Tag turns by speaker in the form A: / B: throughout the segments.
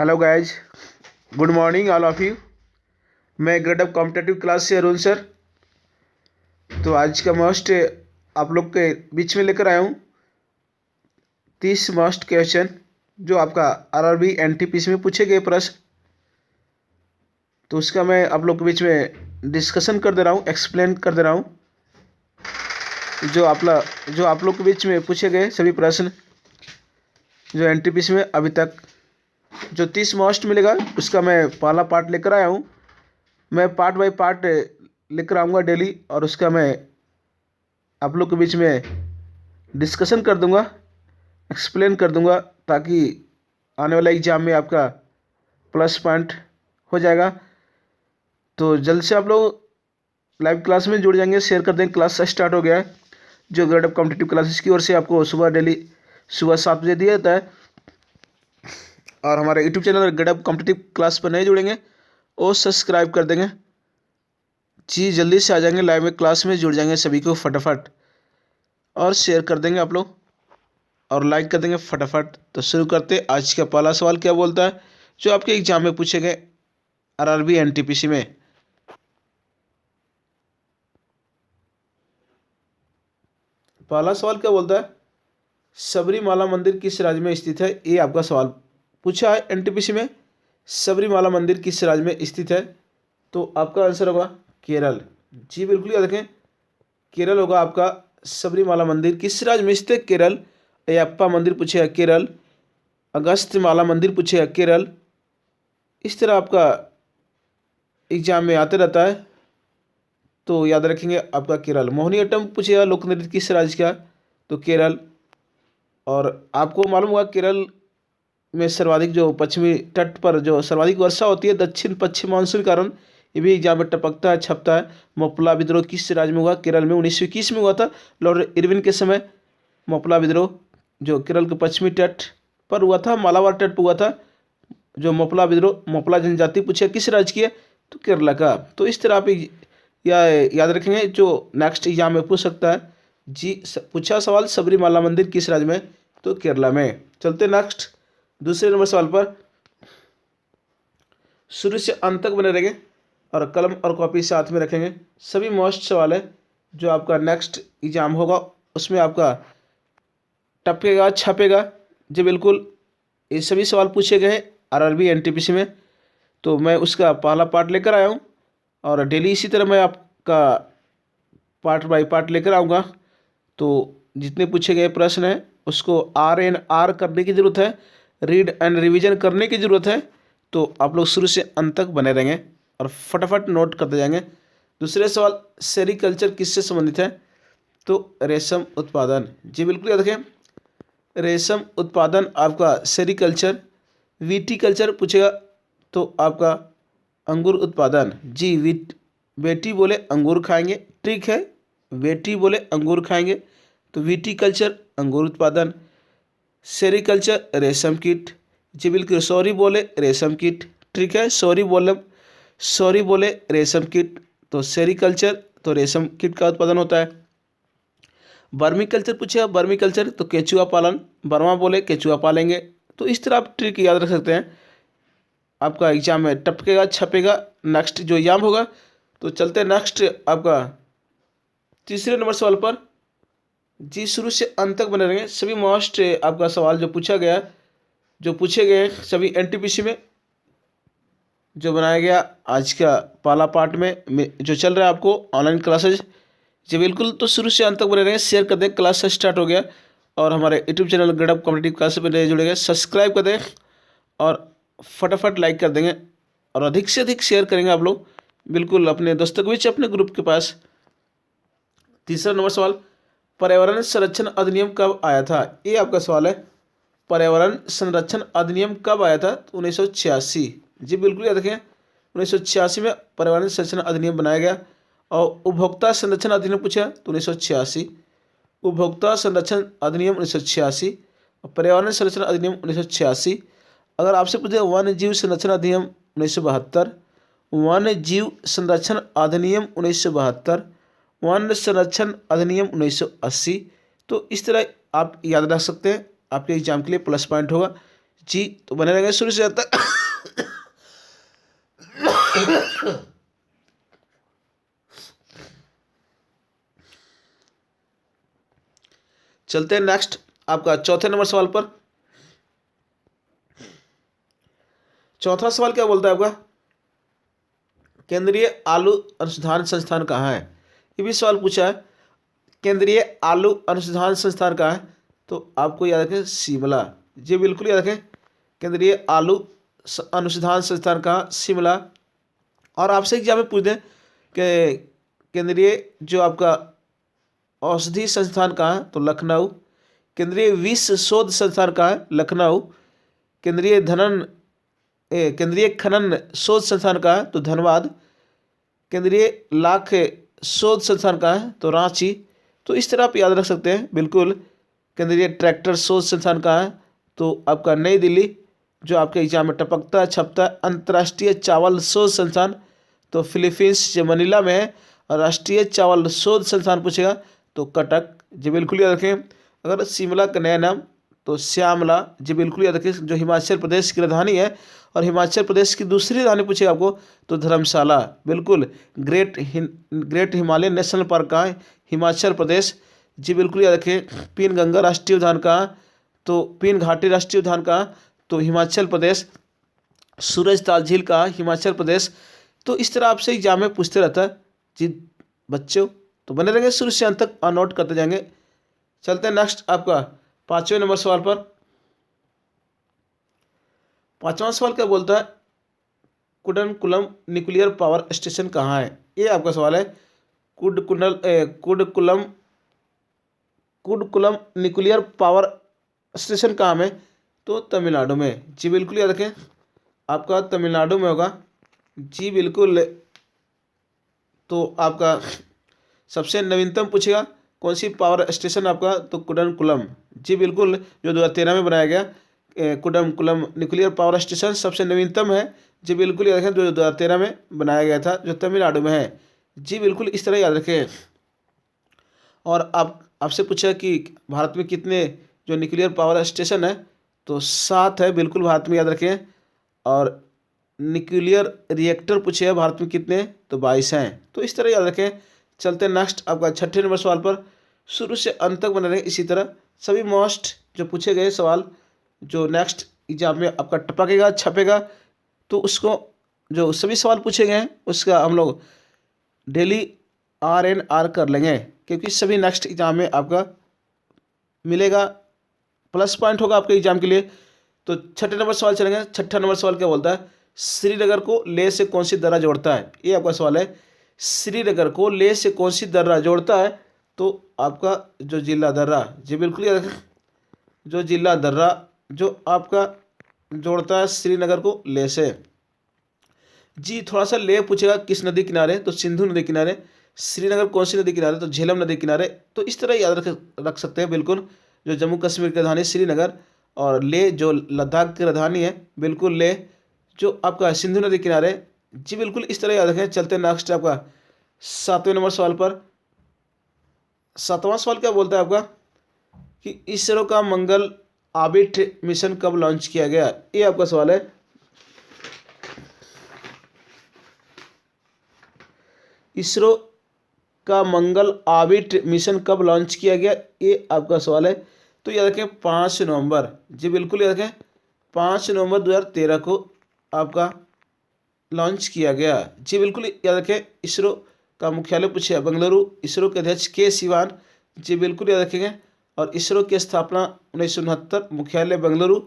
A: Hello guys, good morning all of you. मैं grade up competitive class से Arun sir. तो आज का मस्ट आप लोग के बीच में लेकर आया हूँ 30 मस्ट क्वेश्चन जो आपका आरआरबी एनटीपीसी में पूछे गए प्रश्न। तो उसका मैं आप लोग के बीच में डिस्कशन कर दे रहा हूँ, एक्सप्लेन कर दे रहा हूँ। जो आप लोग के बीच में पूछे गए सभी प्रश्न जो एनटीपीसी में अभी तक जो 30 मस्ट मिलेगा उसका मैं पहला पार्ट लेकर आया हूँ। मैं पार्ट बाय पार्ट लेकर आऊँगा डेली, और उसका मैं आप लोग के बीच में डिस्कशन कर दूंगा, एक्सप्लेन कर दूंगा, ताकि आने वाला एग्ज़ाम में आपका प्लस पॉइंट हो जाएगा। तो जल्द से आप लोग लाइव क्लास में जुड़ जाएंगे, शेयर कर देंगे। क्लास स्टार्ट हो गया है जो ग्रेड अप कॉम्पिटिटिव क्लासेस की ओर से आपको डेली सुबह 7 बजे दिया जाता है। और हमारे YouTube channel grade up competitive class पर नहीं जुड़ेंगे वो सब्सक्राइब कर देंगे जी, जल्दी से आ जाएंगे, लाइव में क्लास में जुड़ जाएंगे सभी को फटाफट, और शेयर कर देंगे आप लोग और लाइक कर देंगे फटाफट। तो शुरू करते। आज का पहला सवाल क्या बोलता है जो आपके एग्जाम में पूछे गए आरआरबी एनटीपीसी में। पहला सवाल क्या बोलता है, सबरीमाला मंदिर किस राज्य में स्थित है। ये आपका सवाल पूछा है एनटीपीसी में, सबरीमाला मंदिर किस राज्य में स्थित है। तो आपका आंसर होगा केरल। जी बिल्कुल याद रखें, केरल होगा आपका सबरीमाला मंदिर। किस राज्य में स्थित है? केरल। अयप्पा मंदिर पूछेगा केरल, अगस्त्यमाला मंदिर पूछेगा केरल। इस तरह आपका एग्जाम में आते रहता है, तो याद रखेंगे आपका केरल। मोहिनीअट्टम पूछेगा लोक नृत्य किस राज्य का, तो केरल। और आपको मालूम होगा केरल में सर्वाधिक जो पश्चिमी तट पर जो सर्वाधिक वर्षा होती है दक्षिण पश्चिम मानसून के कारण, ये भी एग्जाम में टपकता है, छपता है। मोपला विद्रोह किस राज्य में हुआ? केरल में 1921 में हुआ था, लॉर्ड इरविन के समय। मोपला विद्रोह जो केरल के पश्चिमी तट पर हुआ था, मालाबार तट पर हुआ था। जो मोपला विद्रोह, मोपला जनजाति पूछे किस राज्य की है, तो केरला का। तो इस तरह आप याद रखेंगे, जो नेक्स्ट एग्जाम में पूछ सकता है। जी पूछा सवाल सबरीमाला मंदिर किस राज्य में, तो केरला में। चलते नेक्स्ट दूसरे नंबर सवाल पर। शुरू से अंत तक बने रहेंगे और कलम और कॉपी साथ में रखेंगे। सभी मोस्ट सवाल है जो आपका नेक्स्ट एग्जाम होगा उसमें आपका टपकेगा, छपेगा। जी बिल्कुल, ये सभी सवाल पूछे गए हैं आरआरबी एनटीपीसी में। तो मैं उसका पहला पार्ट लेकर आया हूँ, और डेली इसी तरह मैं आपका पार्ट बाय पार्ट लेकर आऊँगा। तो जितने पूछे गए प्रश्न हैं उसको RNR करने की ज़रूरत है, रीड एंड रिवीजन करने की ज़रूरत है। तो आप लोग शुरू से अंत तक बने रहेंगे और फटाफट नोट करते जाएंगे। दूसरे सवाल, सेरीकल्चर किससे संबंधित है, तो रेशम उत्पादन। जी बिल्कुल याद रखें, रेशम उत्पादन आपका सेरीकल्चर। विटीकल्चर पूछेगा तो आपका अंगूर उत्पादन। जी बेटी बोले अंगूर खाएंगे, ठीक है, बेटी बोले अंगूर खाएंगे, तो विटीकल्चर अंगूर उत्पादन। सेरीकल्चर रेशम कीट। जी बिल्कुल, सॉरी बोले रेशम कीट, ठीक है, सॉरी बोले रेशम कीट, तो सेरीकल्चर तो रेशम कीट का उत्पादन होता है। बर्मी कल्चर पूछेगा, बर्मी कल्चर तो केचुआ पालन, बर्मा बोले केचुआ पालेंगे। तो इस तरह आप ट्रिक याद रख सकते हैं, आपका एग्जाम में टपकेगा, छपेगा नेक्स्ट जो एग्जाम होगा। तो चलते हैं नेक्स्ट आपका तीसरे नंबर सवाल पर। जी शुरू से अंत तक बने रहेंगे। सभी मोस्ट आपका सवाल जो पूछा गया, जो पूछे गए सभी एनटीपीसी में जो बनाया गया आज का पहला पार्ट में जो चल रहा है आपको ऑनलाइन क्लासेज। जी बिल्कुल, तो शुरू से अंत तक बने रहेंगे, शेयर कर दें। क्लास स्टार्ट हो गया, और हमारे YouTube channel grade up competitive class में नए जुड़ेंगे, सब्सक्राइब कर दें और फटाफट लाइक कर देंगे, और अधिक से अधिक शेयर करेंगे आप लोग बिल्कुल अपने दोस्तों के बीच, अपने ग्रुप के पास। तीसरा नंबर सवाल, पर्यावरण संरक्षण अधिनियम कब आया था। ये आपका सवाल है, पर्यावरण संरक्षण अधिनियम कब आया था, तो 1986। जी बिल्कुल याद रखें, 1986 में पर्यावरण संरक्षण अधिनियम बनाया गया। और उपभोक्ता संरक्षण अधिनियम पूछा तो 1986, उपभोक्ता संरक्षण अधिनियम 1986 और पर्यावरण संरक्षण अधिनियम 1986। अगर आपसे पूछे वन्य जीव संरक्षण अधिनियम 1972, वन्य जीव संरक्षण अधिनियम 1972, वन्य संरक्षण अधिनियम 1980। तो इस तरह आप याद रख सकते हैं, आपके एग्जाम के लिए प्लस पॉइंट होगा। जी, तो बने रहेंगे शुरू से अंत तक। चलते हैं नेक्स्ट आपका चौथे नंबर सवाल पर। चौथा सवाल क्या बोलता है आपका, केंद्रीय आलू अनुसंधान संस्थान कहाँ है। ये भी सवाल पूछा है, केंद्रीय आलू अनुसंधान संस्थान कहाँ है, तो आपको याद रखें शिमला। जी बिल्कुल याद रखें, केंद्रीय आलू अनुसंधान संस्थान कहाँ, शिमला। और आपसे एग्जाम में पूछ दें कि केंद्रीय जो आपका औषधि संस्थान कहाँ है, तो लखनऊ। केंद्रीय विश्व शोध संस्थान कहाँ है, लखनऊ। केंद्रीय केंद्रीय खनन शोध संस्थान कहाँ है, तो धनबाद। केंद्रीय लाख शोध संस्थान कहाँ है, तो रांची। तो इस तरह आप याद रख सकते हैं बिल्कुल। केंद्रीय ट्रैक्टर शोध संस्थान कहाँ है, तो आपका नई दिल्ली, जो आपके एग्जाम में टपकता छपता। अंतर्राष्ट्रीय चावल शोध संस्थान, तो फिलीपींस जो मनीला में है। और राष्ट्रीय चावल शोध संस्थान पूछेगा तो कटक। जी बिल्कुल याद रखें। अगर शिमला का नया नाम तो श्यामला। जी बिल्कुल याद रखें, जो हिमाचल प्रदेश की राजधानी है। और हिमाचल प्रदेश की दूसरी राजधानी पूछेगा आपको तो धर्मशाला। बिल्कुल, ग्रेट हिमालयन नेशनल पार्क कहाँ है, हिमाचल प्रदेश। जी बिल्कुल याद रखें। पीनगंगा राष्ट्रीय उद्यान कहाँ, तो पीन घाटी राष्ट्रीय उद्यान कहाँ, तो हिमाचल प्रदेश। सूरज ताल झील कहाँ, हिमाचल प्रदेश। तो इस तरह आपसे एग्जाम में पूछते रहता है जी बच्चों, तो बने रहेंगे शुरू से अंत तक और नोट करते जाएंगे। चलते हैं नेक्स्ट आपका पांचवें नंबर सवाल पर। पांचवा सवाल क्या बोलता है, कुडनकुलम न्यूक्लियर पावर स्टेशन कहाँ है। ये आपका सवाल है। कुडकुलम कुडकुलम न्यूक्लियर पावर स्टेशन कहाँ में, तो तमिलनाडु में। जी बिल्कुल याद रखें, आपका तमिलनाडु में होगा। जी बिल्कुल। तो आपका सबसे नवीनतम पूछेगा कौन सी पावर स्टेशन आपका, तो कुडनकुलम। जी बिल्कुल, जो 2013 में बनाया गया कुडनकुलम न्यूक्लियर पावर स्टेशन सबसे नवीनतम है। जी बिल्कुल याद रखें, जो 2013 में बनाया गया था, जो तमिलनाडु में है। जी बिल्कुल इस तरह याद रखें। और आपसे पूछा कि भारत में कितने जो न्यूक्लियर पावर स्टेशन है, तो 7 है। बिल्कुल भारत में याद रखें। और न्यूक्लियर रिएक्टर पूछे हैं भारत में कितने, तो 22 हैं। तो इस तरह याद रखें। चलते हैं नेक्स्ट आपका छठे नंबर सवाल पर। शुरू से अंत तक बने रहें इसी तरह। सभी मोस्ट जो पूछे गए सवाल जो नेक्स्ट एग्जाम में आपका टपकेगा छपेगा, तो उसको जो सभी सवाल पूछे गए हैं उसका हम लोग डेली RNR कर लेंगे, क्योंकि सभी नेक्स्ट एग्जाम में आपका मिलेगा, प्लस पॉइंट होगा आपके एग्जाम के लिए। तो छठे नंबर सवाल चलेंगे। छठा नंबर सवाल क्या बोलता है, श्रीनगर को लेह से कौन सी दर्रा जोड़ता है। ये आपका सवाल है। श्रीनगर को लेह से कौन सी दर्रा जोड़ता है, तो आपका जो जिला दर्रा। जी बिल्कुल याद रखें, जो जिला दर्रा जो आपका जोड़ता है श्रीनगर को लेह से। जी थोड़ा सा लेह पूछेगा किस नदी किनारे, तो सिंधु नदी किनारे। श्रीनगर कौन सी नदी किनारे, तो झेलम नदी किनारे। तो इस तरह याद रख सकते हैं बिल्कुल। जो जम्मू कश्मीर की राजधानी श्रीनगर, और लेह जो लद्दाख की राजधानी है, बिल्कुल लेह जो आपका सिंधु नदी किनारे। जी बिल्कुल इस तरह याद रखें। चलते हैं नेक्स्ट आपका सातवें नंबर सवाल पर। सातवां सवाल क्या बोलता है आपका कि इसरो का मंगल ऑर्बिट मिशन कब लॉन्च किया गया। ये आपका सवाल है। इसरो का मंगल ऑर्बिट मिशन कब लॉन्च किया गया, ये आपका सवाल है। तो याद रखें 5 नवंबर। जी बिल्कुल याद रखें, 5 नवंबर 2013 को आपका लॉन्च किया गया। जी बिल्कुल याद रखें। इसरो का मुख्यालय पूछे बेंगलुरु। इसरो के अध्यक्ष के सिवान। जी बिल्कुल याद रखेंगे। और इसरो की स्थापना 1969, मुख्यालय बेंगलुरु।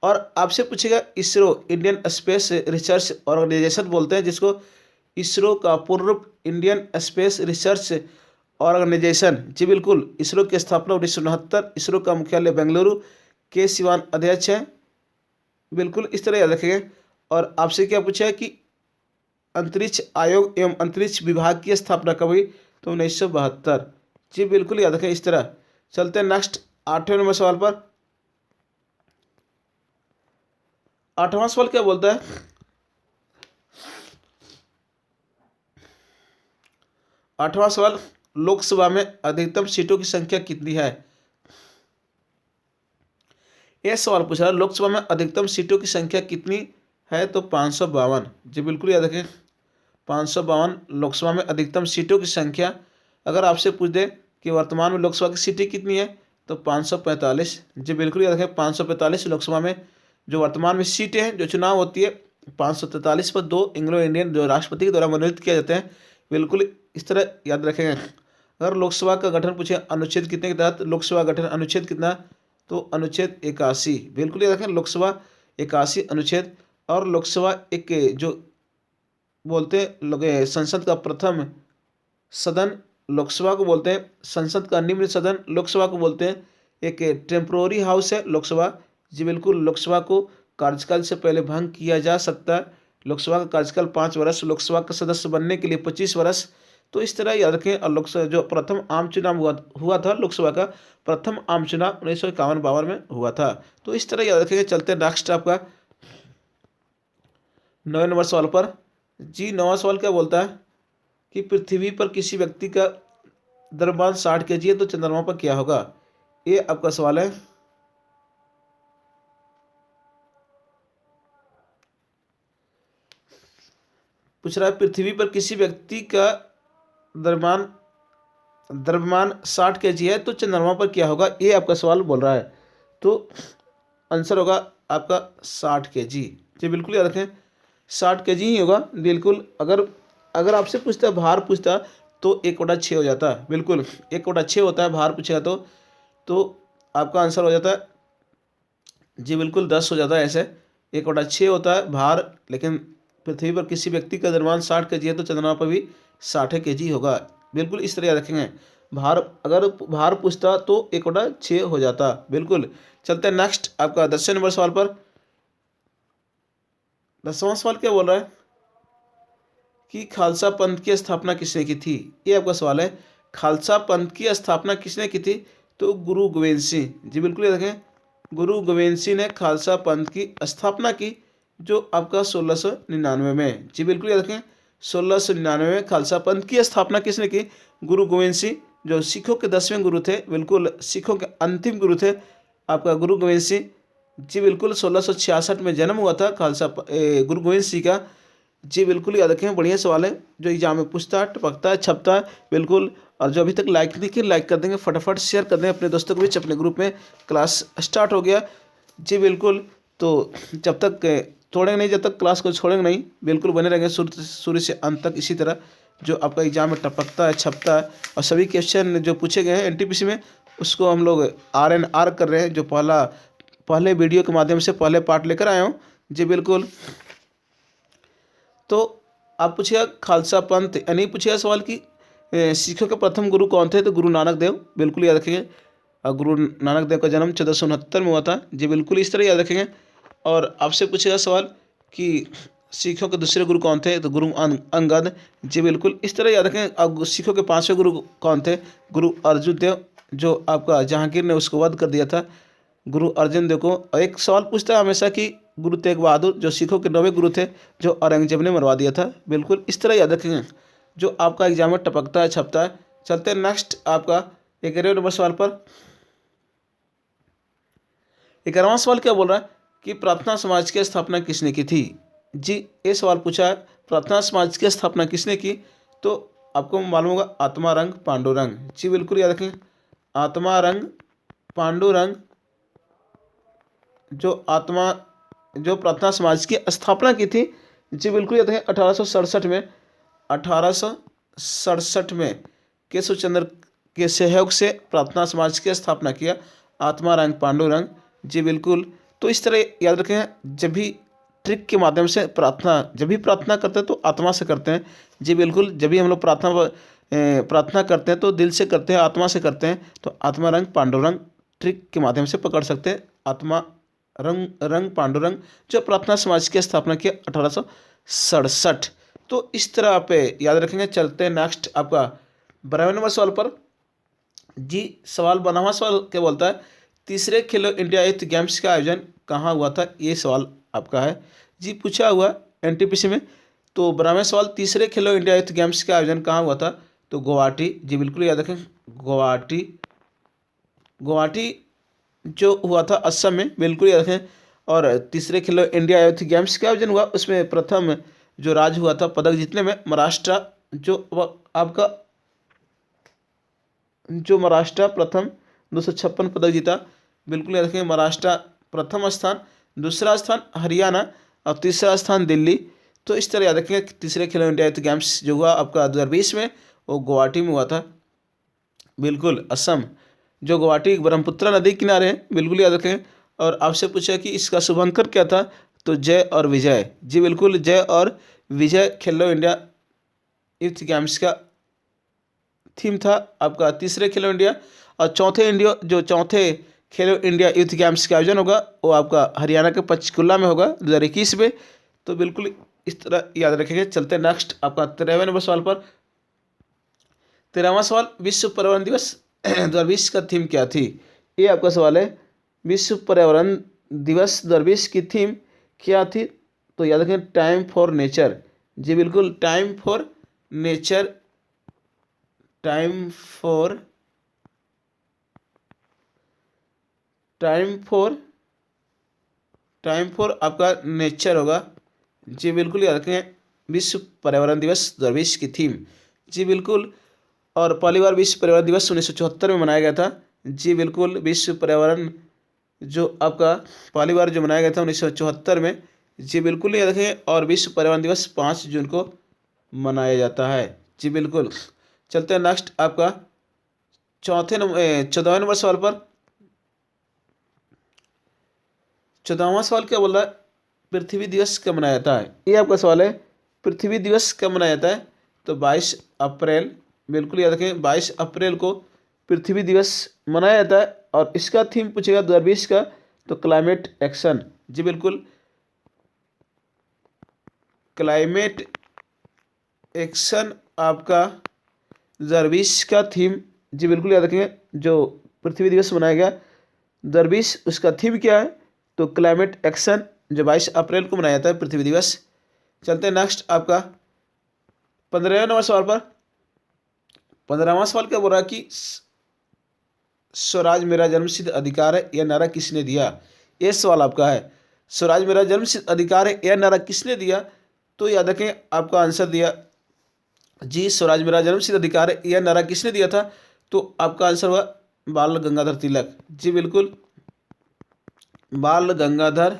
A: और आपसे पूछेगा ISRO Indian Space Research Organisation बोलते हैं जिसको, इसरो का पूर्व इंडियन स्पेस रिसर्च ऑर्गेनाइजेशन। जी बिल्कुल, इसरो की स्थापना 1969, इसरो का मुख्यालय बेंगलुरु, के सिवान अध्यक्ष हैं। बिल्कुल इस तरह याद रखेंगे। और आपसे क्या पूछा है कि अंतरिक्ष आयोग एवं अंतरिक्ष विभाग की स्थापना कब हुई, तो 1972। जी बिल्कुल याद रखें इस तरह। चलते हैं नेक्स्ट 8वें नंबर सवाल पर। 8वां सवाल क्या बोलता है, 8वां सवाल, लोकसभा में अधिकतम सीटों की संख्या कितनी है। ये सवाल पूछ रहा है लोकसभा में अधिकतम सीटों की संख्या कितनी है, तो 552। जी बिल्कुल याद रखें, 552 लोकसभा में अधिकतम सीटों की संख्या। अगर आपसे पूछ दे कि वर्तमान में लोकसभा की सीटें कितनी है, तो 545। जी बिल्कुल याद रखें, 545 लोकसभा में जो वर्तमान में सीटें हैं, जो चुनाव होती है 543 पर 2 एंग्लो इंडियन जो राष्ट्रपति के द्वारा मनोनीत किए जाते हैं। बिल्कुल इस तरह याद रखेंगे। अगर लोकसभा का गठन पूछे अनुच्छेद कितने के तहत लोकसभा गठन, अनुच्छेद कितना, तो अनुच्छेद 81। बिल्कुल याद रखें, लोकसभा 81 अनुच्छेद। और लोकसभा एक जो बोलते हैं लोग संसद का प्रथम सदन लोकसभा को बोलते हैं, संसद का निम्न सदन लोकसभा को बोलते हैं। एक टेम्पोररी हाउस है लोकसभा। जी बिल्कुल, लोकसभा को कार्यकाल से पहले भंग किया जा सकता है। लोकसभा का कार्यकाल 5 वर्ष, लोकसभा का सदस्य बनने के लिए 25 वर्ष। तो इस तरह याद रखें। और लोकसभा जो प्रथम आम चुनाव हुआ था, लोकसभा का प्रथम आम चुनाव 1951-52 में हुआ था। तो इस तरह याद रखेंगे। चलते हैं नेक्स्ट आपका 9 नंबर सवाल पर। जी 9वां सवाल क्या बोलता है कि पृथ्वी पर किसी व्यक्ति का द्रव्यमान 60 kg है, तो चंद्रमा पर क्या होगा। ये आपका सवाल है। पूछ रहा है पृथ्वी पर किसी व्यक्ति का द्रव्यमान द्रव्यमान 60 kg है, तो चंद्रमा पर क्या होगा। ये आपका सवाल बोल रहा है। तो आंसर होगा आपका 60 kg। जी बिल्कुल याद रखें, 60 kg ही होगा। बिल्कुल अगर अगर आपसे पूछता है भार पूछता तो 1/6 हो जाता है। बिल्कुल 1/6 होता है भार पूछेगा तो आपका आंसर हो जाता है। जी बिल्कुल 10 हो जाता है। ऐसे 1/6 होता है भार, लेकिन पृथ्वी पर किसी व्यक्ति का द्रव्यमान 60 kg है, तो चंद्रमा पर भी 60 kg होगा। बिल्कुल इस तरह याद रखेंगे। भार अगर भार पूछता तो 1/6 हो जाता। बिल्कुल। चलते हैं नेक्स्ट आपका 10वें नंबर सवाल पर। 10वां सवाल क्या बोल रहा है कि खालसा पंथ की स्थापना किसने की थी। ये आपका सवाल है। खालसा पंथ की स्थापना किसने की थी, तो गुरु गोविंद सिंह। जी बिल्कुल ये देखें, गुरु गोविंद सिंह ने खालसा पंथ की स्थापना की, जो आपका 1699 में। जी बिल्कुल ये देखें, 1699 में खालसा पंथ की स्थापना किसने की, गुरु गोविंद सिंह, जो सिखों के 10वें गुरु थे। बिल्कुल सिखों के अंतिम गुरु थे आपका गुरु गोविंद सिंह। जी बिल्कुल 1666 में जन्म हुआ था गुरु गोविंद सिंह का। जी बिल्कुल याद रखें, बढ़िया सवाल है जो एग्जाम में पूछता है, टपकता है, छपता है। बिल्कुल। और जो अभी तक लाइक नहीं किए लाइक कर देंगे, फटाफट शेयर कर दें अपने दोस्तों के बीच। अपने ग्रुप में क्लास स्टार्ट हो गया। जी बिल्कुल। तो जब तक छोड़ेंगे नहीं, जब तक क्लास को छोड़ेंगे नहीं, बिल्कुल बने रहेंगे शुरू से अंत तक। इसी तरह जो आपका एग्जाम में टपकता है, छपता है, और सभी क्वेश्चन जो पूछे गए हैं एनटीपीसी में, उसको हम लोग RNR कर रहे हैं। जो पहले वीडियो के माध्यम से पहले पार्ट लेकर आए हूँ। जी बिल्कुल। तो आप पूछिएगा खालसा पंथ, यानी पूछिएगा सवाल कि सिखों के प्रथम गुरु कौन थे, तो गुरु नानक देव। बिल्कुल याद रखेंगे। और गुरु नानक देव का जन्म 1469 में हुआ था। जी बिल्कुल इस तरह याद रखेंगे। और आपसे पूछेगा सवाल कि सिखों के दूसरे गुरु कौन थे, तो गुरु अंगद। जी बिल्कुल इस तरह याद रखेंगे। अब सिखों के 5वें गुरु कौन थे, गुरु अर्जुन देव, जो आपका जहांगीर ने उसको वध कर दिया था, गुरु अर्जुन देव को। और एक सवाल पूछता है हमेशा कि गुरु तेग बहादुर, जो सिखों के 9वें गुरु थे, जो औरंगजेब ने मरवा दिया था। बिल्कुल इस तरह याद रखेंगे, जो आपका एग्जाम में टपकता है, छपता है। चलते हैं नेक्स्ट आपका 11वें नंबर सवाल पर। 11वां सवाल क्या बोल रहा है कि प्रार्थना समाज की स्थापना किसने की थी। जी ये सवाल पूछा है, प्रार्थना समाज की स्थापना किसने की, तो आपको मालूम होगा आत्मारंग पांडुरंग। जी बिल्कुल याद रखें, आत्मारंग पांडुरंग, जो प्रार्थना समाज की स्थापना की थी। जी बिल्कुल याद रखें, 1867 में 1867 में केशव चंद्र के सहयोग से प्रार्थना समाज की स्थापना किया आत्मारंग पांडुरंग। जी बिल्कुल। तो इस तरह याद रखें, जब भी ट्रिक के माध्यम से जब भी प्रार्थना करते हैं तो आत्मा से करते हैं। जी बिल्कुल। जब भी हम लोग प्रार्थना करते हैं तो दिल से करते हैं, आत्मा से करते हैं। तो आत्मारंग पांडुरंग ट्रिक के माध्यम से पकड़ सकते हैं। आत्मा रंग पांडुरंग, जो प्रार्थना समाज की स्थापना की 1867। तो इस तरह आप याद रखेंगे। चलते हैं नेक्स्ट आपका 12वें नंबर सवाल पर। जी सवाल 12वां सवाल क्या बोलता है, तीसरे खेलो इंडिया यूथ गेम्स का आयोजन कहाँ हुआ था। ये सवाल आपका है। जी पूछा हुआ एनटीपीसी में। तो 12वें सवाल, तीसरे खेलो इंडिया यूथ गेम्स का आयोजन कहाँ हुआ था, तो गुवाहाटी। जी बिल्कुल याद रखें, गुवाहाटी जो हुआ था असम में, बिल्कुल याद रखें। और तीसरे खेलो इंडिया यूथ गेम्स का आयोजन हुआ, उसमें प्रथम जो राज्य हुआ था पदक जीतने में महाराष्ट्र, आपका जो महाराष्ट्र प्रथम 256 पदक जीता, बिल्कुल याद रखें। महाराष्ट्र प्रथम स्थान, दूसरा स्थान हरियाणा और तीसरा स्थान दिल्ली। तो इस तरह याद रखेंगे। तीसरे खेलो इंडिया यूथ गेम्स जो हुआ आपका 2020 में, वो गुवाहाटी में हुआ था, बिल्कुल असम, जो गुवाहाटी ब्रह्मपुत्र नदी के किनारे है, बिल्कुल याद रखें। और आपसे पूछा कि इसका शुभंकर क्या था, तो जय और विजय। जी बिल्कुल, जय और विजय खेलो इंडिया यूथ गेम्स का थीम था आपका तीसरे खेलो इंडिया। और चौथे खेलो इंडिया यूथ गेम्स का आयोजन होगा, वो आपका हरियाणा के पंचकुला में होगा 2021 में। तो बिल्कुल इस तरह याद रखेंगे। चलते हैं नेक्स्ट आपका 13वें नंबर सवाल पर। 13वां सवाल, विश्व पर्यावरण दिवस 2020 का थीम क्या थी? ये आपका सवाल है। विश्व पर्यावरण दिवस 2020 की थीम क्या थी? तो याद रखें, टाइम फॉर नेचर। जी बिल्कुल, time for nature, time for time for time for आपका नेचर होगा। जी बिल्कुल याद रखें, विश्व पर्यावरण दिवस 2020 की थीम। जी बिल्कुल। और पहली बार विश्व पर्यावरण दिवस 1974 में मनाया गया था। जी बिल्कुल, विश्व पर्यावरण जो आपका पहली बार जो मनाया गया था 1974 में। जी बिल्कुल याद रखें। और विश्व पर्यावरण दिवस 5 जून को मनाया जाता है। जी बिल्कुल। चलते हैं नेक्स्ट आपका 14वें नंबर सवाल पर। 14वां सवाल क्या बोल रहा है? पृथ्वी दिवस कब मनाया जाता है? ये आपका सवाल है। पृथ्वी दिवस कब मनाया जाता है? तो 22 अप्रैल, बिल्कुल याद रखें, 22 अप्रैल को पृथ्वी दिवस मनाया जाता है। और इसका थीम पूछेगा 2020 का, तो क्लाइमेट एक्शन। जी बिल्कुल, क्लाइमेट एक्शन आपका 2020 का थीम। जी बिल्कुल याद रखेंगे। जो पृथ्वी दिवस मनाया गया 2020, उसका थीम क्या है? तो क्लाइमेट एक्शन, जो 22 अप्रैल को मनाया जाता है पृथ्वी दिवस। चलते हैं नेक्स्ट आपका 15वें नंबर सवाल पर। 15वां सवाल क्या बोल रहा है कि स्वराज मेरा जन्मसिद्ध अधिकार है, यह नारा किसने दिया? ये सवाल आपका है। स्वराज मेरा जन्मसिद्ध अधिकार है, यह नारा किसने दिया? तो याद रखें, आपका आंसर दिया जी, स्वराज मेरा जन्मसिद्ध अधिकार है, यह नारा किसने दिया था? तो आपका आंसर हुआ बाल गंगाधर तिलक। जी बिल्कुल, बाल गंगाधर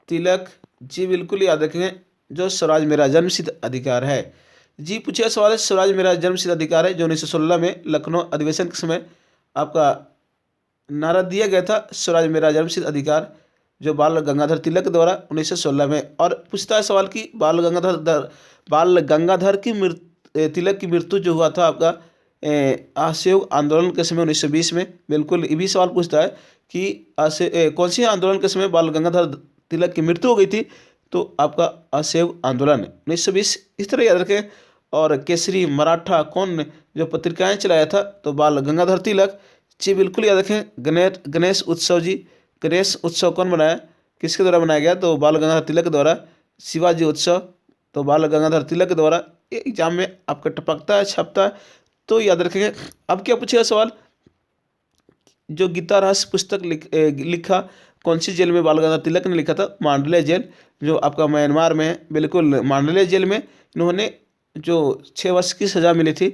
A: तिलक। जी बिल्कुल याद रखें, जो स्वराज मेरा जन्मसिद्ध अधिकार है। जी पूछिए सवाल है, स्वराज मेरा जन्मसिद्ध अधिकार है, जो 1916 में लखनऊ अधिवेशन के समय आपका नारा दिया गया था, स्वराज मेरा जन्मसिद्ध अधिकार, जो बाल गंगाधर तिलक द्वारा 1916 में। और पूछता है सवाल कि बाल गंगाधर की तिलक की मृत्यु जो हुआ था आपका असहयोग आंदोलन के समय 1920 में। बिल्कुल, ये भी सवाल पूछता है कि कौन सी आंदोलन के समय बाल गंगाधर तिलक की मृत्यु हो गई थी? तो आपका असहयोग आंदोलन 1920। इस तरह याद रखें। और केसरी मराठा कौन जो पत्रिकाएं चलाया था? तो बाल गंगाधर तिलक। जी बिल्कुल याद रखें। गणेश उत्सव। जी, गणेश उत्सव कौन बनाया, किसके द्वारा बनाया गया? तो बाल गंगाधर तिलक द्वारा। शिवाजी उत्सव, तो बाल गंगाधर तिलक द्वारा। ये एग्जाम में आपका टपकता है, छपता है, तो याद रखेंगे। अब क्या पूछेगा सवाल, जो गीता रहस्य पुस्तक लिखा कौन सी जेल में बाल गंगाधर तिलक ने लिखा था? मांडले जेल, जो आपका म्यांमार में है। बिल्कुल, मांडले जेल में इन्होंने जो 6 वर्ष की सज़ा मिली थी,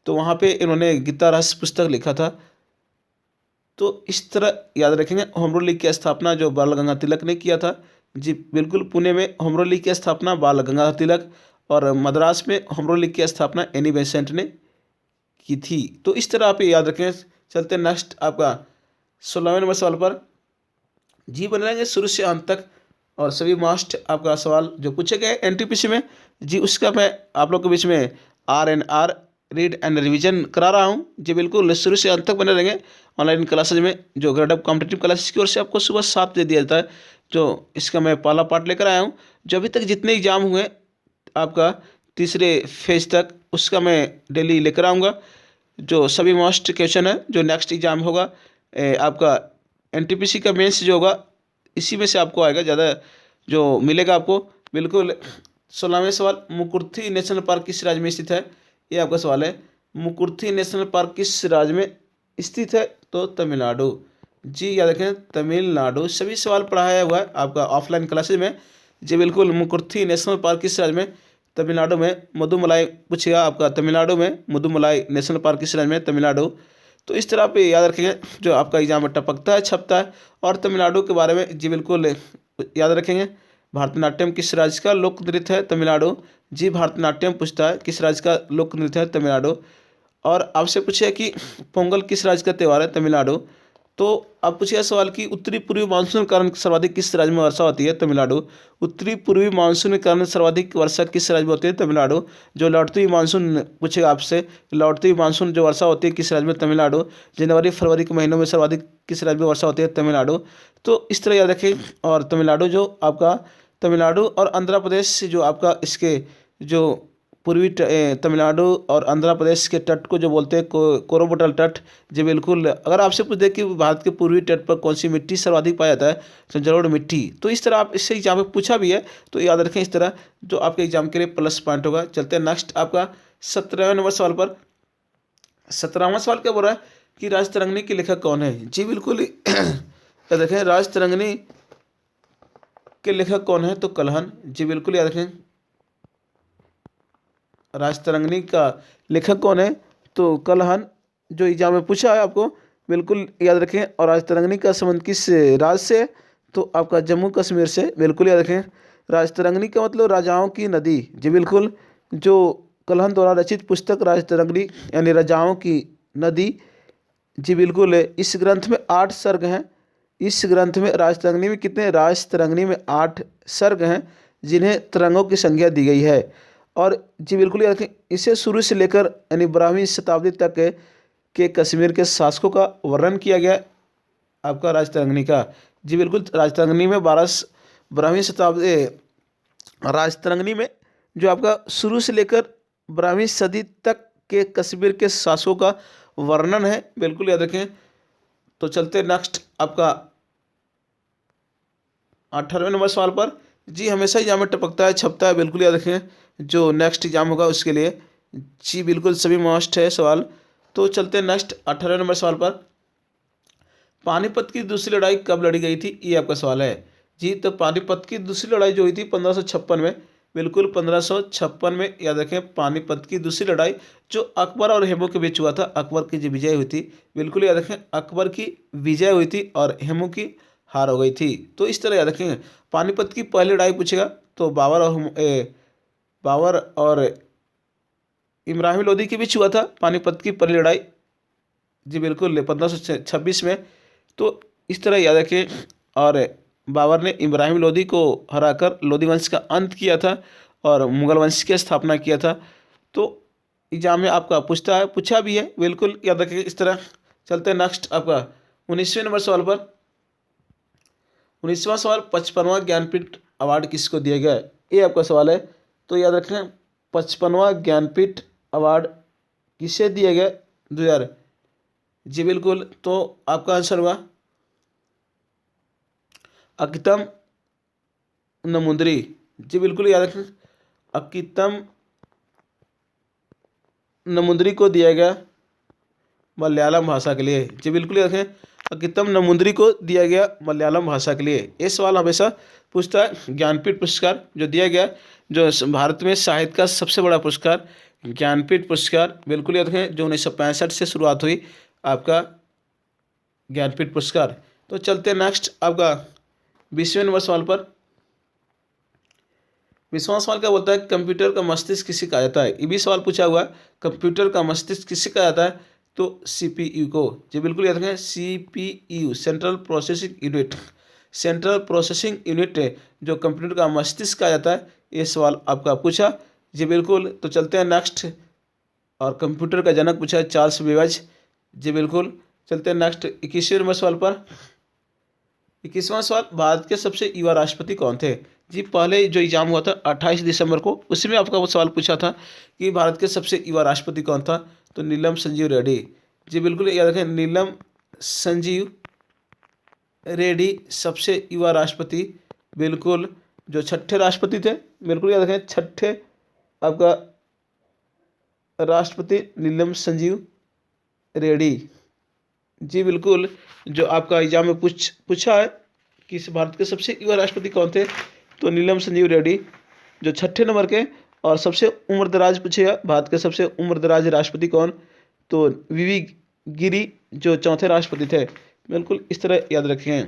A: तो वहाँ पे इन्होंने गीता रहस्य पुस्तक लिखा था। तो इस तरह याद रखेंगे। होम रूल लीग की स्थापना जो बाल गंगाधर तिलक ने किया था। जी बिल्कुल, पुणे में होम रूल लीग की स्थापना बाल गंगाधर तिलक, और मद्रास में होम रूल लीग की स्थापना एनी बेसेंट ने की थी। तो इस तरह आप ये याद रखें। चलते हैं नेक्स्ट आपका 16वें नंबर सवाल पर। जी बने रहेंगे शुरू से अंत तक, और सभी मस्ट आपका सवाल जो पूछे गए एनटीपीसी में, जी उसका मैं आप लोग के बीच में RNR रीड एंड रिवीजन करा रहा हूँ। जी बिल्कुल, शुरू से अंत तक बने रहेंगे ऑनलाइन क्लासेज में, जो ग्रेडअप कॉम्पिटेटिव क्लासेज की ओर से आपको सुबह 7 बजे दिया जाता है। जो इसका मैं पहला पार्ट लेकर आया हूँ। जो अभी तक जितने एग्जाम हुए आपका तीसरे फेज तक, उसका मैं डेली लेकर आऊँगा। जो सभी मस्ट क्वेश्चन है, जो नेक्स्ट एग्जाम होगा आपका एनटीपीसी का मेंस जो होगा, इसी में से आपको आएगा ज़्यादा जो मिलेगा आपको। बिल्कुल, 16वें सवाल, मुकुर्थी नेशनल पार्क किस राज्य में स्थित है? ये आपका सवाल है। मुकुर्थी नेशनल पार्क किस राज्य में स्थित है? तो तमिलनाडु। जी याद रखें तमिलनाडु। सभी सवाल पढ़ाया हुआ है आपका ऑफलाइन क्लासेज में। जी बिल्कुल। मुकुर्थी नेशनल पार्क किस राज्य में? तमिलनाडु में। मुदुमलाई पूछेगा आपका तमिलनाडु में, मुदुमलाई नेशनल पार्क किस राज्य में? तमिलनाडु। तो इस तरह पे याद रखेंगे जो आपका एग्जाम में टपकता है छपता है। और तमिलनाडु के बारे में जी बिल्कुल याद रखेंगे। भारतनाट्यम किस राज्य का लोक नृत्य है? तमिलनाडु। जी भारतनाट्यम पूछता है किस राज्य का लोक नृत्य है? तमिलनाडु। और आपसे पूछे कि पोंगल किस राज्य का त्यौहार है? तमिलनाडु। तो आप पूछिए सवाल कि उत्तरी पूर्वी मानसून के कारण सर्वाधिक किस राज्य में वर्षा होती है? तमिलनाडु। उत्तरी पूर्वी मानसून के कारण सर्वाधिक वर्षा किस राज्य में होती है? तमिलनाडु। जो लौटती हुई मानसून पूछेगा आपसे, लौटती हुई मानसून जो वर्षा होती है किस राज्य में? तमिलनाडु। जनवरी फरवरी के महीनों में सर्वाधिक किस राज्य में वर्षा होती है? तमिलनाडु। तो इस तरह याद रखें। और तमिलनाडु जो आपका, तमिलनाडु और आंध्र प्रदेश जो आपका इसके जो तमिलनाडु और आंध्र प्रदेश के तट को जो बोलते हैं कोरोमंडल तट। जी बिल्कुल। अगर आपसे पूछ दे कि भारत के पूर्वी तट पर कौन सी मिट्टी सर्वाधिक पाया जाता है, तो जलोढ़ मिट्टी। तो इस तरह आप इससे एग्जाम में पूछा भी है, तो याद रखें इस तरह, जो आपके एग्जाम के लिए प्लस पॉइंट होगा। चलते हैं नेक्स्ट आपका 17वें नंबर सवाल पर। 17वां सवाल क्या बोल रहा है कि राजतरंगिणी के लेखक कौन है? जी बिल्कुल। याद रखें राजतरंगिणी के लेखक कौन है? तो कल्हन। जी बिल्कुल याद रखें राजतरंगिणी का लेखक कौन है? तो कल्हन। जो एग्जाम में पूछा है आपको, बिल्कुल याद रखें। और राजतरंगिणी का संबंध किस राज्य से? तो आपका जम्मू कश्मीर से। बिल्कुल याद रखें। राजतरंगिणी का मतलब राजाओं की नदी। जी बिल्कुल। जो कल्हन द्वारा रचित पुस्तक राजतरंगिणी यानी राजाओं की नदी। जी बिल्कुल। इस ग्रंथ में 8 सर्ग हैं। इस ग्रंथ में राजतरंगिणी में कितने? राजतरंगिणी में 8 सर्ग हैं, जिन्हें तरंगों की संज्ञा दी गई है। और जी बिल्कुल याद रखें, इसे शुरू से लेकर यानी 12वीं शताब्दी तक के कश्मीर के शासकों का वर्णन किया गया है आपका राजतरंगिणी का। जी बिल्कुल। राजतरंगिणी में 12वीं शताब्दी राजतरंगिणी में जो आपका शुरू से लेकर 12वीं सदी तक के कश्मीर के शासकों का वर्णन है। बिल्कुल याद रखें। तो चलते नेक्स्ट आपका 18वें नंबर सवाल पर। जी हमेशा एग्जाम में टपकता है छपता है। बिल्कुल याद रखें जो नेक्स्ट एग्जाम होगा उसके लिए। जी बिल्कुल सभी मस्ट है सवाल। तो चलते हैं नेक्स्ट 18वें नंबर सवाल पर। पानीपत की दूसरी लड़ाई कब लड़ी गई थी? ये आपका सवाल है। जी तो पानीपत की दूसरी लड़ाई जो हुई थी 1556 में। बिल्कुल 1556 में याद रखें पानीपत की दूसरी लड़ाई जो अकबर और हेमू के बीच हुआ था। अकबर की जो विजय हुई थी। बिल्कुल याद रखें अकबर की विजय हुई थी और हेमू की हार हो गई थी। तो इस तरह याद रखेंगे। पानीपत की पहली लड़ाई पूछेगा तो बाबर और इब्राहिम लोदी के बीच हुआ था पानीपत की पहली लड़ाई। जी बिल्कुल 1526 में। तो इस तरह याद रखें। और बाबर ने इब्राहिम लोदी को हराकर लोदी वंश का अंत किया था और मुगल वंश की स्थापना किया था। तो एग्जाम में आपका पूछा भी है। बिल्कुल याद रखें इस तरह। चलते हैं नेक्स्ट आपका 19वें नंबर सवाल पर। 19वां सवाल 55वां ज्ञानपीठ अवार्ड किसको दिया गया है? ये आपका सवाल है। तो याद रखें 55वां ज्ञानपीठ अवार्ड किसे दिया गया? 2000। जी बिल्कुल। तो आपका आंसर हुआ अकितम नमुंद्री। जी बिल्कुल याद रखें अकितम नमुंद्री को दिया गया मलयालम भाषा के लिए। जी बिल्कुल याद रखें अकितम नमुंद्री को दिया गया मलयालम भाषा के लिए। ये सवाल हमेशा पूछता है। ज्ञानपीठ पुरस्कार जो दिया गया, जो भारत में साहित्य का सबसे बड़ा पुरस्कार ज्ञानपीठ पुरस्कार। बिल्कुल याद रखें जो 1965 से शुरुआत हुई आपका ज्ञानपीठ पुरस्कार। तो चलते हैं नेक्स्ट आपका 20वें नंबर सवाल पर। 20वां सवाल क्या बोलता है कंप्यूटर का मस्तिष्क किसे कहा जाता है? ये भी सवाल पूछा हुआ है। कंप्यूटर का मस्तिष्क किसे कहा जाता है? तो सीपीयू को। जी बिल्कुल याद रखें CPU central processing unit. Central processing unit जो कंप्यूटर का मस्तिष्क कहा जाता है। ये सवाल आपका पूछा। जी बिल्कुल। तो चलते हैं नेक्स्ट। और कंप्यूटर का जनक पूछा है चार्ल्स बेबेज। जी बिल्कुल। चलते हैं नेक्स्ट 21वें नंबर सवाल पर। 21वां सवाल भारत के सबसे युवा राष्ट्रपति कौन थे? जी पहले जो एग्जाम हुआ था 28 दिसंबर को, उसमें आपका वो सवाल पूछा था कि भारत के सबसे युवा राष्ट्रपति कौन था? तो नीलम संजीव रेड्डी। जी बिल्कुल याद रखें नीलम संजीव रेड्डी सबसे युवा राष्ट्रपति। बिल्कुल जो छठे राष्ट्रपति थे। बिल्कुल याद रखें छठे आपका राष्ट्रपति नीलम संजीव रेड्डी। जी बिल्कुल, जो आपका एग्जाम में पूछा है कि इस भारत के सबसे युवा राष्ट्रपति कौन थे, तो नीलम संजीव रेड्डी जो छठे नंबर के। और सबसे उम्रदराज पूछेगा, भारत के सबसे उम्रदराज राष्ट्रपति कौन, तो वीवी गिरी जो चौथे राष्ट्रपति थे। बिल्कुल इस तरह याद रखें।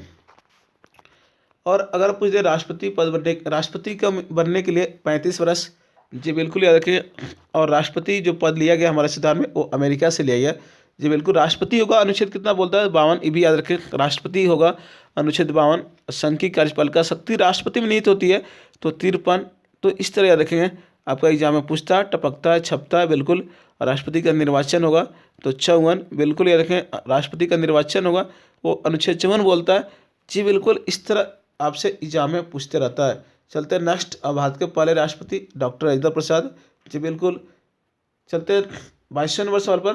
A: और अगर पूछ दे राष्ट्रपति का बनने के लिए 35 वर्ष, जी बिल्कुल याद रखें। और राष्ट्रपति जो पद लिया गया हमारे संविधान में वो अमेरिका से लिया गया। जी बिल्कुल, राष्ट्रपति होगा अनुच्छेद कितना बोलता है, 52, ये भी याद रखें। राष्ट्रपति होगा अनुच्छेद 52। संघ की कार्यपालिका शक्ति राष्ट्रपति में निहित होती है, तो 53। तो इस तरह याद रखेंगे। आपका एग्जाम में पूछता है, टपकता है, छपता है। बिल्कुल, राष्ट्रपति का निर्वाचन होगा तो 54। बिल्कुल याद रखें, राष्ट्रपति का निर्वाचन होगा वो अनुच्छेद 54 बोलता है। जी बिल्कुल, इस तरह आपसे एग्जाम में पूछते रहता है। चलते हैं नेक्स्ट। अब भारत के पहले राष्ट्रपति डॉक्टर राजेंद्र प्रसाद। जी बिल्कुल, चलते हैं 22वें नंबर सवाल पर।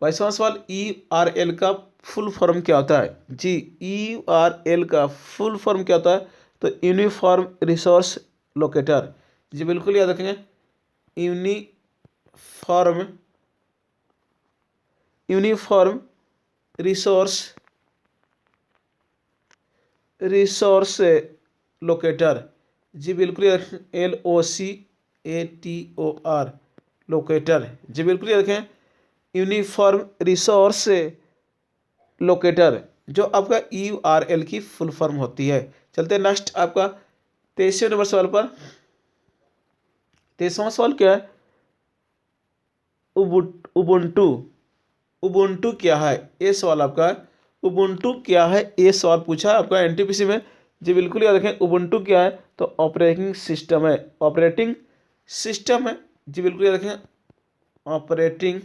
A: 22वां सवाल, ERL का फुल फॉर्म क्या होता है। जी, ERL का फुल फॉर्म क्या होता है, तो यूनिफॉर्म रिसोर्स लोकेटर। जी बिल्कुल याद रखेंगे, यूनिफॉर्म रिसोर्स लोकेटर। जी बिल्कुल LOCATOR लोकेटर। जी बिल्कुल याद रखें, यूनिफॉर्म रिसोर्स लोकेटर जो आपका URL की फुल फॉर्म होती है। चलते हैं नेक्स्ट आपका 23वें नंबर सवाल पर। 23वां सवाल क्या है, उबुंटू। उबुंटू क्या है, ये सवाल आपका है। उबुंटू क्या है, ये सवाल पूछा है आपका NTPC में। जी बिल्कुल याद रखें, उबुंटू क्या है, तो ऑपरेटिंग सिस्टम है। ऑपरेटिंग सिस्टम है। जी बिल्कुल याद रखें, ऑपरेटिंग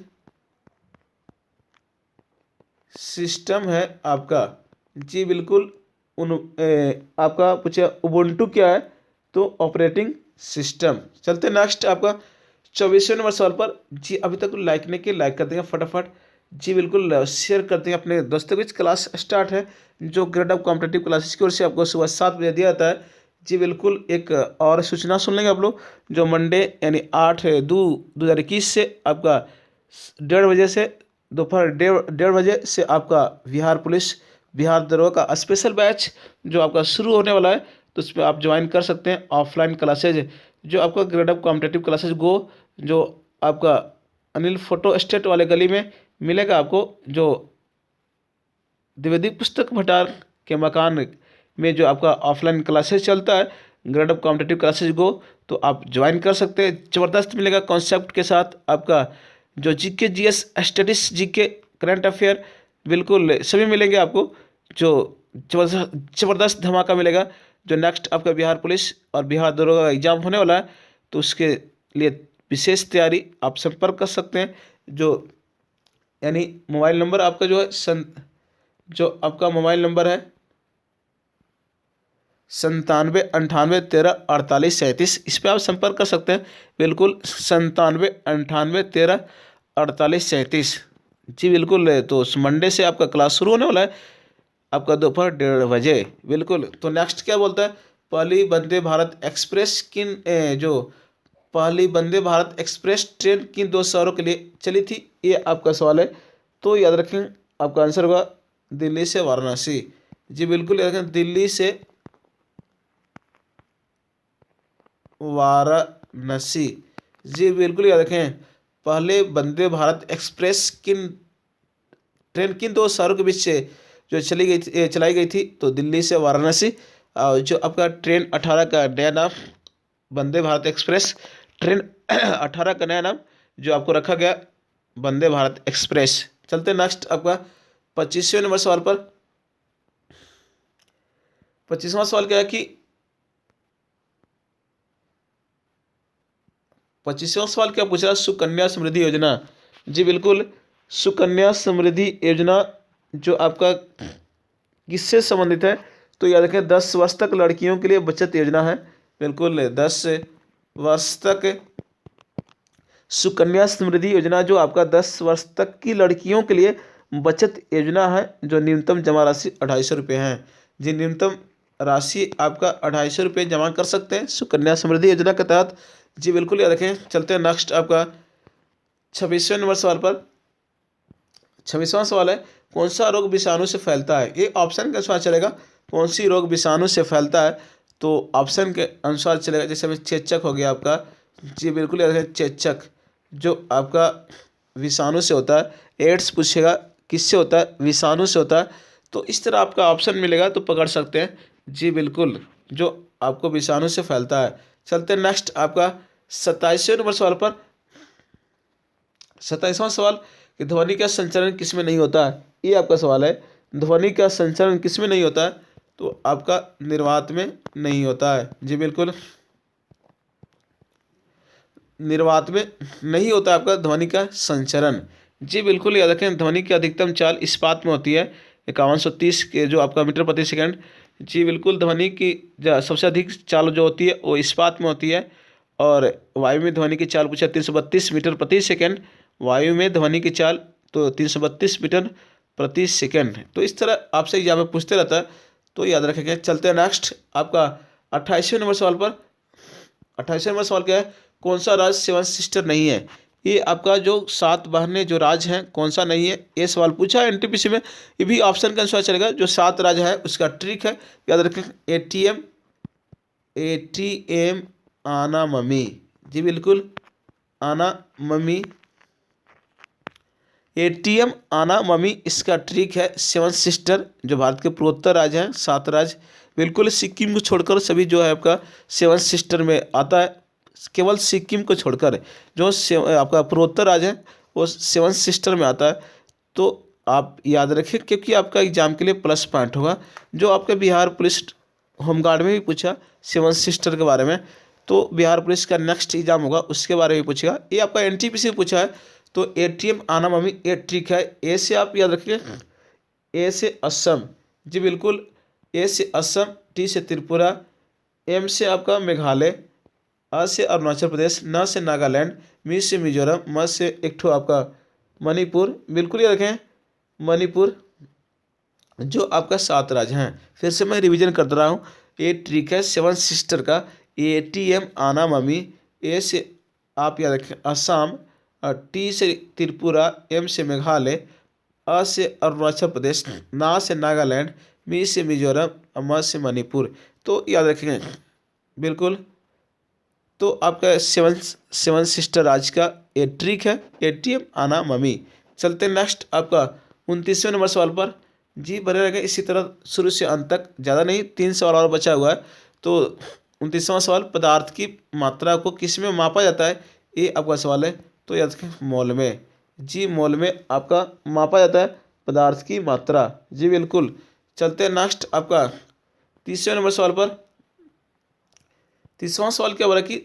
A: सिस्टम है आपका। जी बिल्कुल, आपका पूछा उबुंटू क्या है, तो ऑपरेटिंग सिस्टम। चलते नेक्स्ट आपका 24वें नंबर सवाल पर। जी अभी तक लाइक नहीं किया, लाइक कर देंगे फटाफट। जी बिल्कुल, शेयर करते हैं अपने दोस्तों के बीच। क्लास स्टार्ट है जो ग्रेड ऑफ कॉम्पिटेटिव क्लासेस की ओर से आपको सुबह 7 बजे दिया जाता है। जी बिल्कुल, एक और सूचना सुन लेंगे आप लोग, जो मंडे यानी 8/2/2021 से आपका 1:30 बजे से दोपहर 1:30 बजे से आपका बिहार पुलिस बिहार दरोगा का स्पेशल बैच जो आपका शुरू होने वाला है, तो उसमें आप ज्वाइन कर सकते हैं। ऑफलाइन क्लासेज जो आपका ग्रेड ऑफ कॉम्पिटेटिव क्लासेज गो, जो आपका अनिल फोटो स्टेट वाले गली में मिलेगा आपको, जो द्विवेदी पुस्तक भंडार के मकान में जो आपका ऑफलाइन क्लासेज चलता है ग्रेड ऑफ कॉम्पिटेटिव क्लासेज गो, तो आप ज्वाइन कर सकते हैं। ज़बरदस्त मिलेगा कॉन्सेप्ट के साथ आपका, जो GK GS studies GK current affair बिल्कुल सभी मिलेंगे आपको। जो ज़बरदस्त धमाका मिलेगा। जो नेक्स्ट आपका बिहार पुलिस और बिहार दरोगा का एग्जाम होने वाला है, तो उसके लिए विशेष तैयारी आप संपर्क कर सकते हैं। जो यानी मोबाइल नंबर आपका जो है जो आपका मोबाइल नंबर है 9798134837, इस पर आप संपर्क कर सकते हैं। बिल्कुल 9798134837। जी बिल्कुल, तो मंडे से आपका क्लास शुरू होने वाला है आपका दोपहर 1:30 बजे। बिल्कुल, तो नेक्स्ट क्या बोलता है, पहली वंदे भारत एक्सप्रेस पहली वंदे भारत एक्सप्रेस ट्रेन किन 2 शहरों के लिए चली थी, ये आपका सवाल है। तो याद रखें, आपका आंसर होगा दिल्ली से वाराणसी। जी बिल्कुल याद रखें, दिल्ली से वाराणसी। जी बिल्कुल याद रखें, पहले वंदे भारत एक्सप्रेस ट्रेन किन 2 शहरों के बीच से जो चलाई गई थी, तो दिल्ली से वाराणसी। और जो आपका ट्रेन 18 का नया नाम वंदे भारत एक्सप्रेस ट्रेन 18 का नया नाम जो आपको रखा गया वंदे भारत एक्सप्रेस। चलते नेक्स्ट आपका 25वें नंबर सवाल पर। 25वां सवाल क्या है कि 25वां सवाल क्या पूछ रहा है, सुकन्या समृद्धि योजना। जी बिल्कुल, सुकन्या समृद्धि योजना जो आपका किससे संबंधित है, तो याद रखें 10 वर्ष तक लड़कियों के लिए बचत योजना है। बिल्कुल, 10 वर्ष तक सुकन्या समृद्धि योजना जो आपका 10 वर्ष तक की लड़कियों के लिए बचत योजना है, जो न्यूनतम जमा राशि 250 रुपये है। जी न्यूनतम राशि आपका 250 रुपये जमा कर सकते हैं सुकन्या समृद्धि योजना के तहत। जी बिल्कुल याद रखें। चलते हैं नेक्स्ट आपका 26वें नंबर सवाल पर। 26वां सवाल है, कौन सा रोग विषाणु से फैलता है? ये ऑप्शन के अनुसार चलेगा, कौन सी रोग विषाणु से फैलता है, तो ऑप्शन के अनुसार चलेगा। जैसे में चेचक हो गया आपका, जी बिल्कुल याद रखें, चेचक जो आपका विषाणु से होता है। एड्स पूछेगा किससे होता है? विषाणु से होता है। तो इस तरह आपका ऑप्शन मिलेगा तो पकड़ सकते हैं, जी बिल्कुल, जो आपको विषाणु से फैलता है। चलते हैं नेक्स्ट आपका 27वें नंबर सवाल पर। 27वां सवाल कि ध्वनि का संचरण किसमें नहीं होता है? ये आपका सवाल है, ध्वनि का संचरण किसमें नहीं होता है? तो आपका निर्वात में नहीं होता है, जी बिल्कुल, निर्वात में नहीं होता आपका ध्वनि का संचरण। जी बिल्कुल याद रखें, ध्वनि की अधिकतम चाल इस्पात में होती है 5130 के जो आपका मीटर प्रति सेकंड। जी बिल्कुल, ध्वनि की सबसे अधिक चाल जो होती है वो इस्पात में होती है। और वायु में ध्वनि की चाल पूछा 332 मीटर प्रति सेकंड, वायु में ध्वनि की चाल तो 332 मीटर प्रति सेकंड है। तो इस तरह आपसे एग्जाम में पूछते रहता है, तो याद रखेंगे। चलते हैं नेक्स्ट आपका 28वें नंबर सवाल पर। 28वें नंबर सवाल क्या है, कौन सा राज्य सेवन सिस्टर नहीं है? ये आपका जो 7 बहनें जो राज्य हैं कौन सा नहीं है, ये सवाल पूछा है एनटीपीसी में। ये भी ऑप्शन के अनुसार चलेगा, जो 7 राज्य है उसका ट्रिक है, याद रखें। एटीएम, एटीएम, आना मम्मी, जी बिल्कुल, आना मम्मी, एटीएम, आना मम्मी, इसका ट्रिक है। सेवन सिस्टर जो भारत के पूर्वोत्तर राज्य हैं, 7 राज्य, बिल्कुल सिक्किम को छोड़कर सभी जो है आपका सेवन सिस्टर में आता है। केवल सिक्किम को छोड़कर जो आपका पूर्वोत्तर राज्य है वो सेवन सिस्टर में आता है। तो आप याद रखें, क्योंकि आपका एग्जाम के लिए प्लस पॉइंट होगा। जो आपके बिहार पुलिस होमगार्ड में भी पूछा सेवन सिस्टर के बारे में, तो बिहार पुलिस का नेक्स्ट एग्जाम होगा उसके बारे में पूछेगा। ये आपका एनटीपीसी में पूछा है। तो एटीएम, आना मम्मी, ये ट्रिक है। ए से आप याद रखिए, ए से असम, जी बिल्कुल, ए से असम, टी से त्रिपुरा, एम से आपका मेघालय, अ से अरुणाचल प्रदेश, न से नागालैंड, मी से मिजोरम, म से एक ठो आपका मणिपुर, बिल्कुल याद रखें, मणिपुर, जो आपका 7 राज्य हैं। फिर से मैं रिवीजन कर दे रहा हूँ। ये ट्रिक है सेवन सिस्टर का। एटीएम, आना मम्मी, ए से आप याद रखें असम, टी से त्रिपुरा, एम से मेघालय, अ से अरुणाचल प्रदेश, ना से नागालैंड, मी से मिजोरम, म से मणिपुर। तो याद रखेंगे बिल्कुल। तो आपका सेवन सिस्टर राज्य का ये ट्रिक है, एटीएम, आना मम्मी। चलते हैं नेक्स्ट आपका 29वें नंबर सवाल पर। जी बने रहेगा इसी तरह शुरू से अंत तक, ज़्यादा नहीं, 3 सवाल और बचा हुआ है। तो 29वां सवाल, पदार्थ की मात्रा को किस में मापा जाता है? ये आपका सवाल है। तो याद रखें मोल में, जी मोल में आपका मापा जाता है पदार्थ की मात्रा, जी बिल्कुल। चलते हैं नेक्स्ट आपका 30वें नंबर सवाल पर। 30वां सवाल क्या बोला कि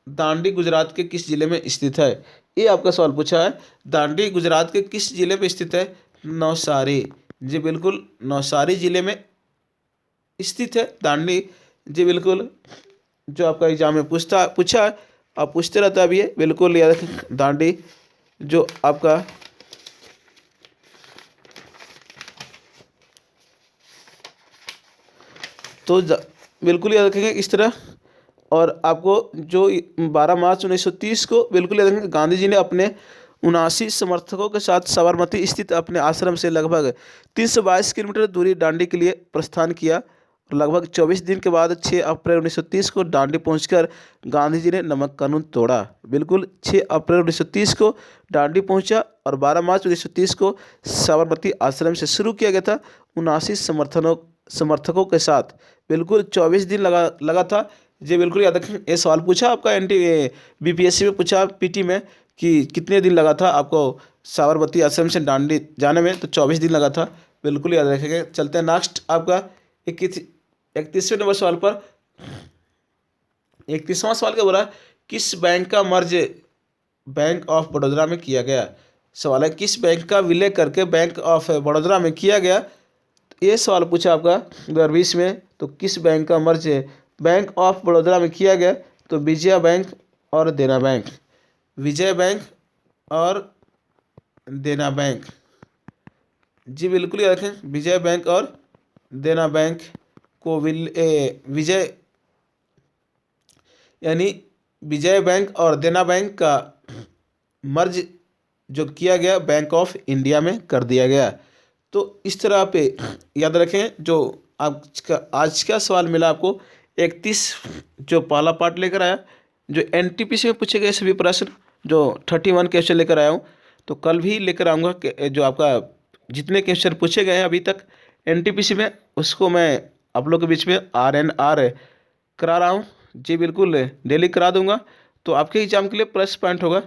A: दांडी गुजरात के किस जिले में स्थित है? ये आपका सवाल पूछा है, दांडी गुजरात के किस जिले में स्थित है? नवसारी, जी बिल्कुल, नवसारी जिले में स्थित है दांडी, जी बिल्कुल, जो आपका एग्जाम में पूछा है, आप पूछते रहता है अभी ये, बिल्कुल याद रखें। दांडी जो आपका तो बिल्कुल याद रखेंगे इस तरह। और आपको जो 12 मार्च 1930 को बिल्कुल याद रखेंगे, गांधी जी ने अपने 79 समर्थकों के साथ साबरमती स्थित अपने आश्रम से लगभग 322 किलोमीटर दूरी दांडी के लिए प्रस्थान किया। लगभग 24 दिन के बाद 6 अप्रैल 1930 को दांडी पहुंचकर गांधी जी ने नमक कानून तोड़ा। बिल्कुल 6 अप्रैल 1930 को दांडी पहुंचा और 12 मार्च 1930 को साबरमती आश्रम से शुरू किया गया था 79 समर्थकों के साथ। बिल्कुल 24 दिन लगा था, जी बिल्कुल याद रखें। ये सवाल पूछा आपका बीपीएससी में पूछा पीटी में कि कितने दिन लगा था आपको साबरमती आश्रम से दांडी जाने में, तो 24 दिन लगा था, बिल्कुल याद रखेंगे। चलते हैं नेक्स्ट आपका 31वें नंबर सवाल पर। 31वां सवाल क्या बोला, किस बैंक का मर्ज बैंक ऑफ बड़ौदा में किया गया? सवाल है किस बैंक का विलय करके बैंक ऑफ बड़ौदा में किया गया? ये सवाल पूछा आपका 2020 में। तो किस बैंक का मर्ज बैंक ऑफ बड़ौदा में किया गया? तो विजया बैंक और देना बैंक, विजय बैंक और देना बैंक, जी बिल्कुल याद रखें, विजय बैंक और देना बैंक को विजय यानी विजय बैंक और देना बैंक का मर्ज जो किया गया बैंक ऑफ इंडिया में कर दिया गया। तो इस तरह पे याद रखें। जो आज का सवाल मिला आपको 31 जो पहला पार्ट लेकर आया, जो एनटीपीसी में पूछे गए सभी प्रश्न, जो 31 क्वेश्चन लेकर आया हूँ। तो कल भी लेकर आऊँगा कि जो आपका जितने क्वेश्चन पूछे गए हैं अभी तक एनटीपीसी में, उसको मैं आप लोग के बीच में RNR करा रहा हूँ। जी बिल्कुल, डेली करा दूंगा। तो आपके एग्जाम के लिए प्लस पॉइंट होगा।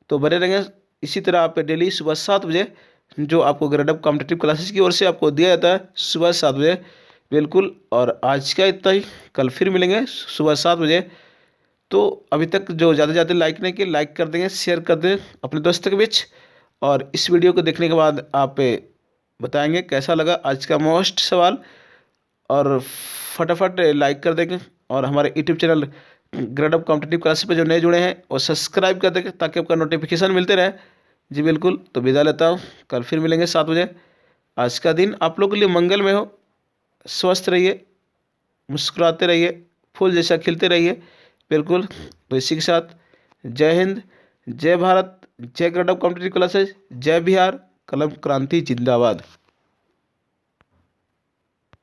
A: तो बने रहेंगे इसी तरह। आप डेली सुबह 7 बजे जो आपको ग्रेडअप कॉम्पिटिटिव क्लासेस की ओर से आपको दिया जाता है सुबह 7 बजे, बिल्कुल। और आज का इतना ही, कल फिर मिलेंगे सुबह 7 बजे। तो अभी तक जो ज़्यादा से ज़्यादा लाइक नहीं किए, लाइक कर देंगे, शेयर कर दें अपने दोस्तों के बीच। और इस वीडियो को देखने के बाद आप बताएंगे कैसा लगा आज का मोस्ट सवाल, और फटाफट लाइक कर देंगे। और हमारे YouTube channel Gradeup competitive classes पे जो नए जुड़े हैं वो सब्सक्राइब कर देंगे ताकि आपका नोटिफिकेशन मिलते रहे। जी बिल्कुल। तो विदा लेता हूँ, कल फिर मिलेंगे 7 बजे। आज का दिन आप लोगों के लिए मंगलमय हो। स्वस्थ रहिए, मुस्कुराते रहिए, फूल जैसा खिलते रहिए, बिल्कुल। तो इसी के साथ जय हिंद, जय भारत, जय ग्रेडअप कॉम्पिटिटिव क्लासेस, जय बिहार, कलम क्रांति जिंदाबाद।